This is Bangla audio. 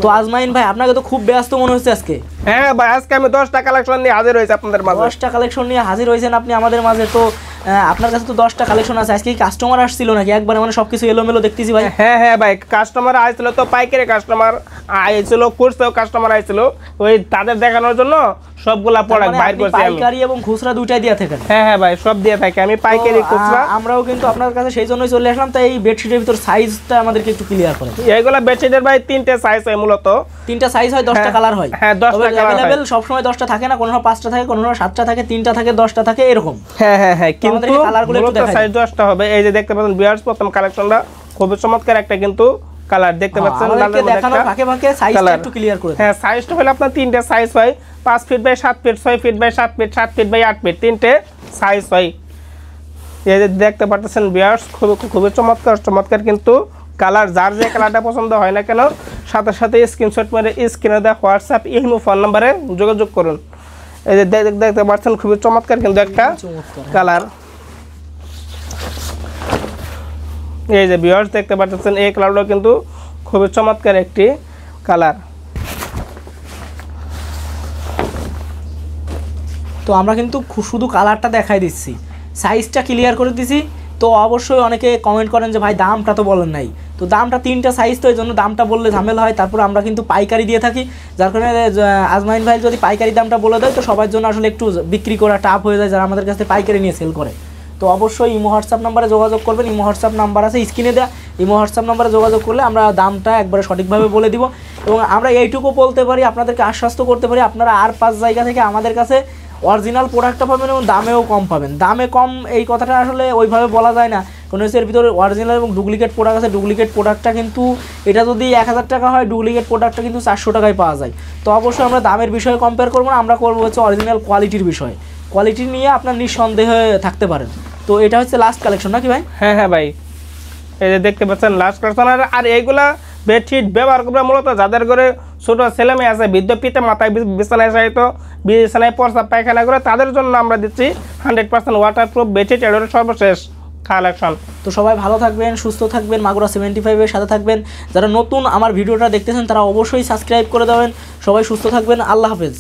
তো আজমাইন ভাই আপনাকে তো খুব ব্যস্ত মনে হচ্ছে আজকে। হ্যাঁ ভাই, আজকে আমি 10টা কালেকশন নিয়ে হাজির হয়েছি আপনাদের মাঝে। 10টা কালেকশন নিয়ে হাজির হয়েছেন আপনি আমাদের মাঝে। তো আপনার কাছে তো 10টা কালেকশন আছে, আজকে কি কাস্টমার আসছিল নাকি একবারে মানে সবকিছু এলোমেলো দেখতেছি ভাই? হ্যাঁ ভাই, কাস্টমার আইছিল তো, পাইকারি কাস্টমার আইছিল, খুচরাও কাস্টমার আইছিল, ওই তাদের দেখানোর জন্য সবগুলা প্রোডাক্ট বাইর করছি আমি। পাইকারি এবং খুচরা দুইটাই দিয়ে থাকেন? হ্যাঁ ভাই, সব দিয়ে থাকি আমি, পাইকারি খুচরা। আমরাও কিন্তু আপনার কাছে সেই জন্যই চলে আসলাম। তাই এই বেডশিটের ভিতর সাইজটা আমাদেরকে একটু ক্লিয়ার করেন। এইগুলা বেডশিটের ভাই 3টে সাইজ হয়, মূলত 3টা সাইজ হয়, 10টা কালার হয়। হ্যাঁ 10টা কালার अवेलेबल সব সময় 10টা থাকে না, কোনো 5টা থাকে, কোনো 7টা থাকে, 3টা থাকে, 10টা থাকে এরকম। হ্যাঁ কিন্তু কালারগুলো একটু দেখাই। সাইজ 10টা হবে। এই যে দেখতে পাচ্ছেন ভিউয়ার্স, প্রথম কালেকশনটা খুব চমৎকার একটা কিন্তু কালার দেখতে পাচ্ছেন। লালের দেখানোর ফাঁকে ফাঁকে সাইজটা একটু ক্লিয়ার করে। হ্যাঁ, সাইজটা হলো আপনার 3টে সাইজ হয়, 5 feet by 7 feet, 6 feet by 7 feet, 7 feet by 8 feet, 3টে সাইজ হয়। এই যে দেখতে পাচ্ছেন ভিউয়ার্স, খুবই চমৎকার কিন্তু কালার। যার যে কালারটা পছন্দ হয় না কেন, সাথে সাথে স্ক্রিনশট মেরে স্ক্রিনে দেওয়া হোয়াটসঅ্যাপ ইমো ফোন নম্বরে যোগাযোগ করুন। এই যে দেখতে পাচ্ছেন খুবই চমৎকার কিন্তু একটা কালার। এই যে ভিউয়ার্স দেখতে পাচ্ছেন, এই কালারটাও কিন্তু খুবই চমৎকার একটি কালার। তো আমরা কিন্তু শুধু কালারটা দেখাই দিচ্ছি, সাইজটা ক্লিয়ার করে দিছি। তো অবশ্যই অনেকে কমেন্ট করেন যে ভাই দামটা তো বলেন নাই। তো দামটা 3টা সাইজ, তো এই জন্য দামটা বললে ঝামেলা হয়। তারপর আমরা কিন্তু পাইকারি দিয়ে থাকি, যার কারণে আজমাইন ভাই যদি পাইকারি দামটা বলে দেয় তো সবার জন্য আসলে একটু বিক্রি করা টাফ হয়ে যায় যারা আমাদের কাছে পাইকারি নিয়ে সেল করে। তো অবশ্যই ইমো হোয়াটসঅ্যাপ নাম্বারে যোগাযোগ করবেন। ইমো হোয়াটসঅ্যাপ নাম্বার আছে স্ক্রিনে দেওয়া, ইমো হোয়াটসঅ্যাপ নাম্বারে যোগাযোগ করলে আমরা দামটা একবারে সঠিকভাবে বলে দিব। এবং আমরা এইটুকু বলতে পারি, আপনাদেরকে আশ্বস্ত করতে পারি, আপনারা আর 5 জায়গা থেকে আমাদের কাছে অরিজিনাল প্রোডাক্টটা পাবেন এবং দামেও কম পাবেন। দামে কম এই কথাটা আসলে ওইভাবে বলা যায় না, কারণ এর ভিতরে অরিজিনাল এবং ডুপ্লিকেট প্রোডাক্ট আছে। ডুপ্লিকেট প্রোডাক্টটা কিন্তু এটা যদি 1000 টাকা হয়, ডুপ্লিকেট প্রোডাক্টটা কিন্তু 400 টাকায় পাওয়া যায়। তো অবশ্যই আমরা দামের বিষয়ে কম্পেয়ার করবো না, আমরা করবো হচ্ছে অরিজিনাল কোয়ালিটির বিষয়ে। কোয়ালিটি নিয়ে আপনার নিঃসন্দেহে থাকতে পারেন। তো এটা হচ্ছে লাস্ট কালেকশন নাকি ভাই? হ্যাঁ ভাই, এই যে দেখতে পাচ্ছেন লাস্ট কালেকশন। আর এইগুলা বেডশিট ব্যবহার করবে মূলত যাদের ঘরে ছোটো ছেলে মেয়ে আছে, বৃদ্ধ পিতা মাথায় বিছানায় সাহিত্য বিছানায় প্রস্রাব পায়খানা করে, তাদের জন্য আমরা দিচ্ছি 100% ওয়াটারপ্রুফ বেডশিট। এর সর্বশেষ কালেকশন। তো সবাই ভালো থাকবেন, সুস্থ থাকবেন, মাগুরা 75-এর সাথে থাকবেন। যারা নতুন আমার ভিডিওটা দেখতেছেন তারা অবশ্যই সাবস্ক্রাইব করে দেবেন। সবাই সুস্থ থাকবেন, আল্লাহ হাফেজ।